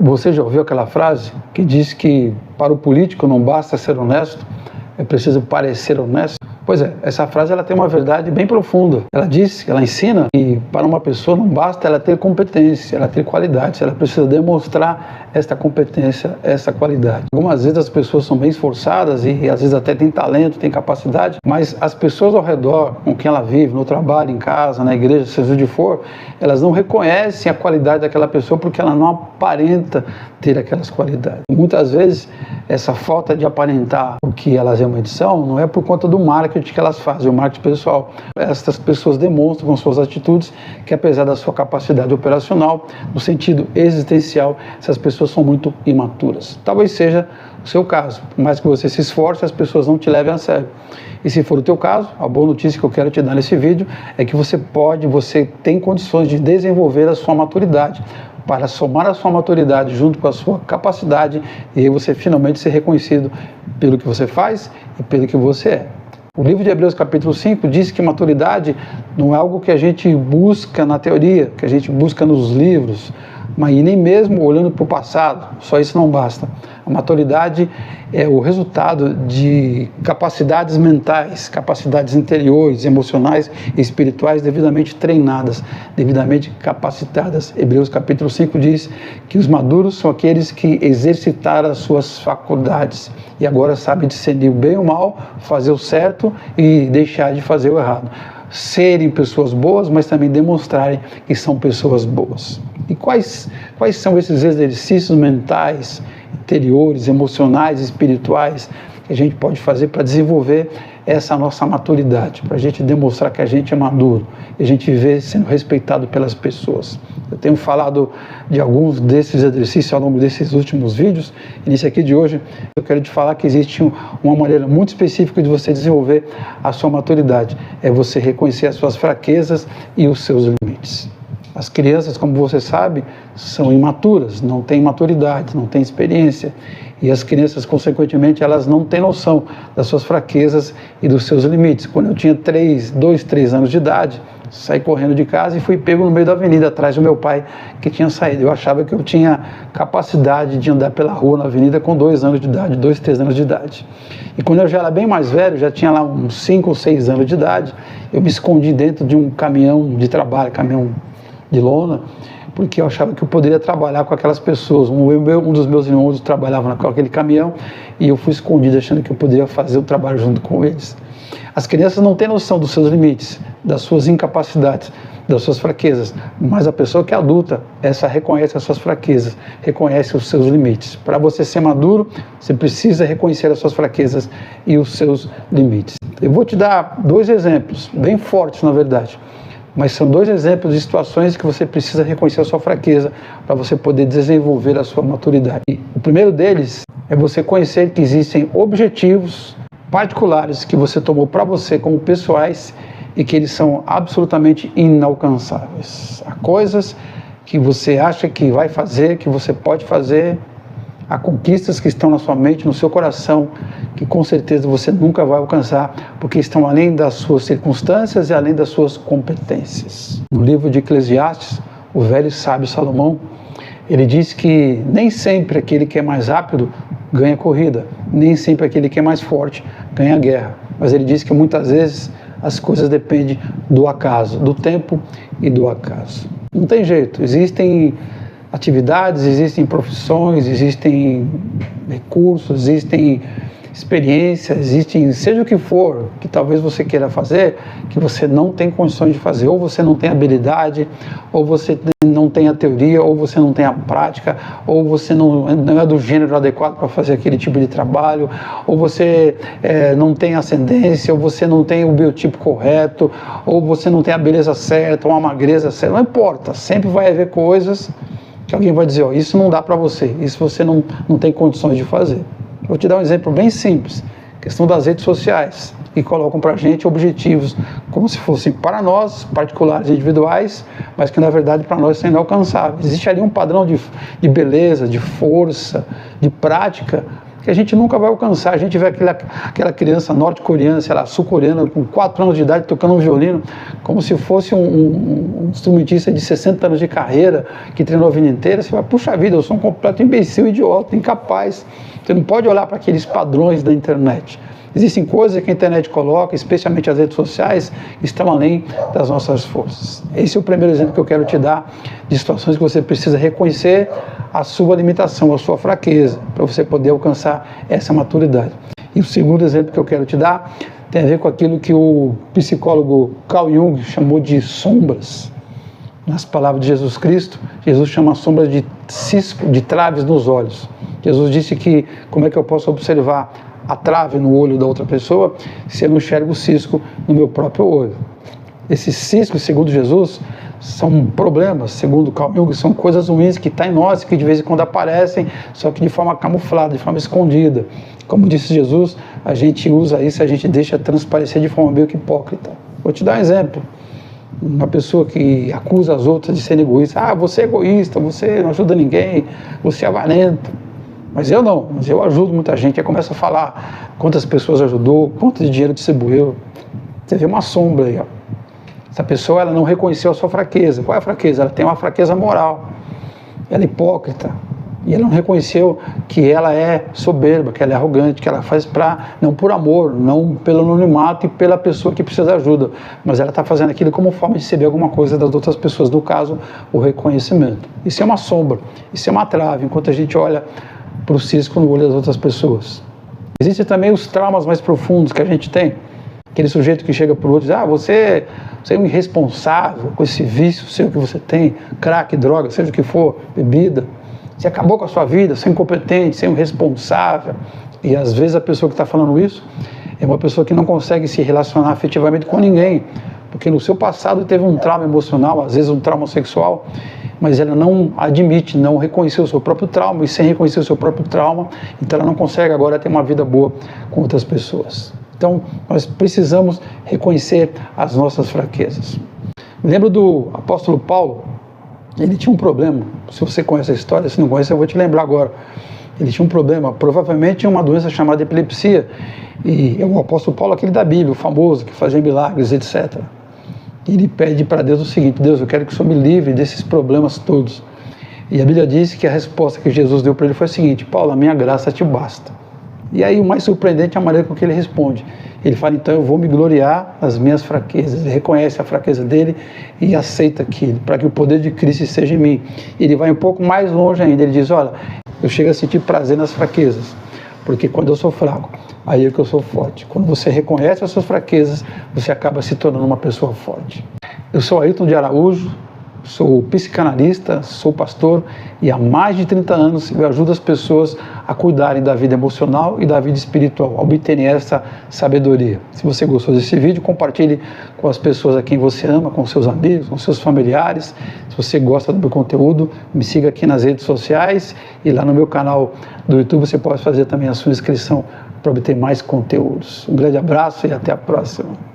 Você já ouviu aquela frase que diz que para o político não basta ser honesto, é preciso parecer honesto? Pois é, essa frase ela tem uma verdade bem profunda. Ela diz, ela ensina que para uma pessoa não basta ela ter competência, ela ter qualidade, ela precisa demonstrar esta competência, essa qualidade. Algumas vezes as pessoas são bem esforçadas e às vezes até têm talento, têm capacidade, mas as pessoas ao redor, com quem ela vive, no trabalho, em casa, na igreja, seja onde for, elas não reconhecem a qualidade daquela pessoa porque ela não aparenta ter aquelas qualidades. Muitas vezes essa falta de aparentar o que elas é uma edição não é por conta do marketing que elas fazem, o marketing pessoal. Essas pessoas demonstram com suas atitudes que, apesar da sua capacidade operacional, no sentido existencial, essas pessoas são muito imaturas. Talvez seja o seu caso. Por mais que você se esforce, as pessoas não te levem a sério. E se for o teu caso, a boa notícia que eu quero te dar nesse vídeo é que você tem condições de desenvolver a sua maturidade, para somar a sua maturidade junto com a sua capacidade e aí você finalmente ser reconhecido pelo que você faz e pelo que você é. O livro de Hebreus capítulo 5 diz que maturidade não é algo que a gente busca na teoria, que a gente busca nos livros, mas nem mesmo olhando para o passado, só isso não basta. A maturidade é o resultado de capacidades mentais, capacidades interiores, emocionais e espirituais devidamente treinadas, devidamente capacitadas. Hebreus capítulo 5 diz que os maduros são aqueles que exercitaram as suas faculdades e agora sabem discernir o bem e o mal, fazer o certo e deixar de fazer o errado. Serem pessoas boas, mas também demonstrarem que são pessoas boas. E quais são esses exercícios mentais, interiores, emocionais, espirituais que a gente pode fazer para desenvolver essa nossa maturidade, para a gente demonstrar que a gente é maduro e a gente viver sendo respeitado pelas pessoas? Eu tenho falado de alguns desses exercícios ao longo desses últimos vídeos, e nesse aqui de hoje eu quero te falar que existe uma maneira muito específica de você desenvolver a sua maturidade, é você reconhecer as suas fraquezas e os seus limites. As crianças, como você sabe, são imaturas, não têm maturidade, não têm experiência. E as crianças, consequentemente, elas não têm noção das suas fraquezas e dos seus limites. Quando eu tinha 2, 3 anos de idade, saí correndo de casa e fui pego no meio da avenida, atrás do meu pai, que tinha saído. Eu achava que eu tinha capacidade de andar pela rua na avenida com 2 anos de idade, 2, 3 anos de idade. E quando eu já era bem mais velho, já tinha lá uns 5 ou 6 anos de idade, eu me escondi dentro de um caminhão de trabalho, caminhão de lona, porque eu achava que eu poderia trabalhar com aquelas pessoas. Um dos meus irmãos trabalhava com aquele caminhão e eu fui escondido achando que eu poderia fazer o trabalho junto com eles. As crianças não têm noção dos seus limites, das suas incapacidades, das suas fraquezas, mas a pessoa que é adulta, essa reconhece as suas fraquezas, reconhece os seus limites. Para você ser maduro, você precisa reconhecer as suas fraquezas e os seus limites. Eu vou te dar 2 exemplos, bem fortes na verdade, mas são 2 exemplos de situações que você precisa reconhecer a sua fraqueza para você poder desenvolver a sua maturidade. E o primeiro deles é você conhecer que existem objetivos particulares que você tomou para você como pessoais e que eles são absolutamente inalcançáveis. Há coisas que você acha que vai fazer, que você pode fazer, há conquistas que estão na sua mente, no seu coração, que com certeza você nunca vai alcançar, porque estão além das suas circunstâncias e além das suas competências. No livro de Eclesiastes, o velho sábio Salomão, ele diz que nem sempre aquele que é mais rápido ganha corrida, nem sempre aquele que é mais forte ganha guerra, mas ele diz que muitas vezes as coisas dependem do acaso, do tempo e do acaso. Não tem jeito, existem atividades, existem profissões, existem recursos, existem experiências, existem, seja o que for, que talvez você queira fazer, que você não tem condições de fazer, ou você não tem habilidade, ou você não tem a teoria, ou você não tem a prática, ou você não é do gênero adequado para fazer aquele tipo de trabalho, ou você não tem ascendência, ou você não tem o biotipo correto, ou você não tem a beleza certa, ou a magreza certa, não importa, sempre vai haver coisas que alguém vai dizer, ó, isso não dá para você, isso você não tem condições de fazer. Vou te dar um exemplo bem simples, questão das redes sociais, que colocam para a gente objetivos como se fossem para nós, particulares e individuais, mas que na verdade para nós são inalcançáveis. Existe ali um padrão de beleza, de força, de prática, que a gente nunca vai alcançar. A gente vê aquela criança norte-coreana, sei lá, sul-coreana, com 4 anos de idade, tocando um violino, como se fosse um instrumentista de 60 anos de carreira, que treinou a vida inteira. Você vai, puxa vida, eu sou um completo imbecil, idiota, incapaz. Você não pode olhar para aqueles padrões da internet. Existem coisas que a internet coloca, especialmente as redes sociais, que estão além das nossas forças. Esse é o primeiro exemplo que eu quero te dar de situações que você precisa reconhecer a sua limitação, a sua fraqueza, para você poder alcançar essa maturidade. E o segundo exemplo que eu quero te dar tem a ver com aquilo que o psicólogo Carl Jung chamou de sombras. Nas palavras de Jesus Cristo, Jesus chama sombras de cisco, de traves nos olhos. Jesus disse que, como é que eu posso observar a trave no olho da outra pessoa se eu não enxergo o cisco no meu próprio olho? Esses ciscos, segundo Jesus, são problemas, segundo Carl Jung, são coisas ruins que estão em nós, que de vez em quando aparecem, só que de forma camuflada, de forma escondida. Como disse Jesus, a gente usa isso, a gente deixa transparecer de forma meio que hipócrita. Vou te dar um exemplo. Uma pessoa que acusa as outras de serem egoístas. Ah, você é egoísta, você não ajuda ninguém, você é avarento. Mas eu não, mas eu ajudo muita gente. Aí começa a falar quantas pessoas ajudou, quanto de dinheiro distribuiu. Você vê uma sombra aí, ó. Essa pessoa, ela não reconheceu a sua fraqueza. Qual é a fraqueza? Ela tem uma fraqueza moral. Ela é hipócrita. E ela não reconheceu que ela é soberba, que ela é arrogante, que ela faz não por amor, não pelo anonimato e pela pessoa que precisa de ajuda, mas ela está fazendo aquilo como forma de receber alguma coisa das outras pessoas, no caso, o reconhecimento. Isso é uma sombra, isso é uma trave, enquanto a gente olha para o cisco no olho das outras pessoas. Existem também os traumas mais profundos que a gente tem. Aquele sujeito que chega para o outro e diz, você é um irresponsável com esse vício seu que você tem, crack, droga, seja o que for, bebida. Você acabou com a sua vida, você é incompetente, você é um irresponsável. E às vezes a pessoa que está falando isso é uma pessoa que não consegue se relacionar afetivamente com ninguém, porque no seu passado teve um trauma emocional, às vezes um trauma sexual, mas ela não admite, não reconheceu o seu próprio trauma, e sem reconhecer o seu próprio trauma, então ela não consegue agora ter uma vida boa com outras pessoas. Então, nós precisamos reconhecer as nossas fraquezas. Me lembro do apóstolo Paulo. Ele tinha um problema. Se você conhece a história, se não conhece, eu vou te lembrar agora. Ele tinha um problema, provavelmente uma doença chamada epilepsia. E é o apóstolo Paulo, aquele da Bíblia, o famoso, que fazia milagres, etc. E ele pede para Deus o seguinte: Deus, eu quero que o Senhor me livre desses problemas todos. E a Bíblia diz que a resposta que Jesus deu para ele foi a seguinte: Paulo, a minha graça te basta. E aí o mais surpreendente é a maneira com que ele responde. Ele fala, então eu vou me gloriar nas minhas fraquezas. Ele reconhece a fraqueza dele e aceita aquilo, para que o poder de Cristo seja em mim. Ele vai um pouco mais longe ainda. Ele diz, olha, eu chego a sentir prazer nas fraquezas, porque quando eu sou fraco, aí é que eu sou forte. Quando você reconhece as suas fraquezas, você acaba se tornando uma pessoa forte. Eu sou Ailton de Araújo, sou psicanalista, sou pastor e há mais de 30 anos eu ajudo as pessoas a cuidarem da vida emocional e da vida espiritual, a obterem essa sabedoria. Se você gostou desse vídeo, compartilhe com as pessoas a quem você ama, com seus amigos, com seus familiares. Se você gosta do meu conteúdo, me siga aqui nas redes sociais e lá no meu canal do YouTube você pode fazer também a sua inscrição para obter mais conteúdos. Um grande abraço e até a próxima.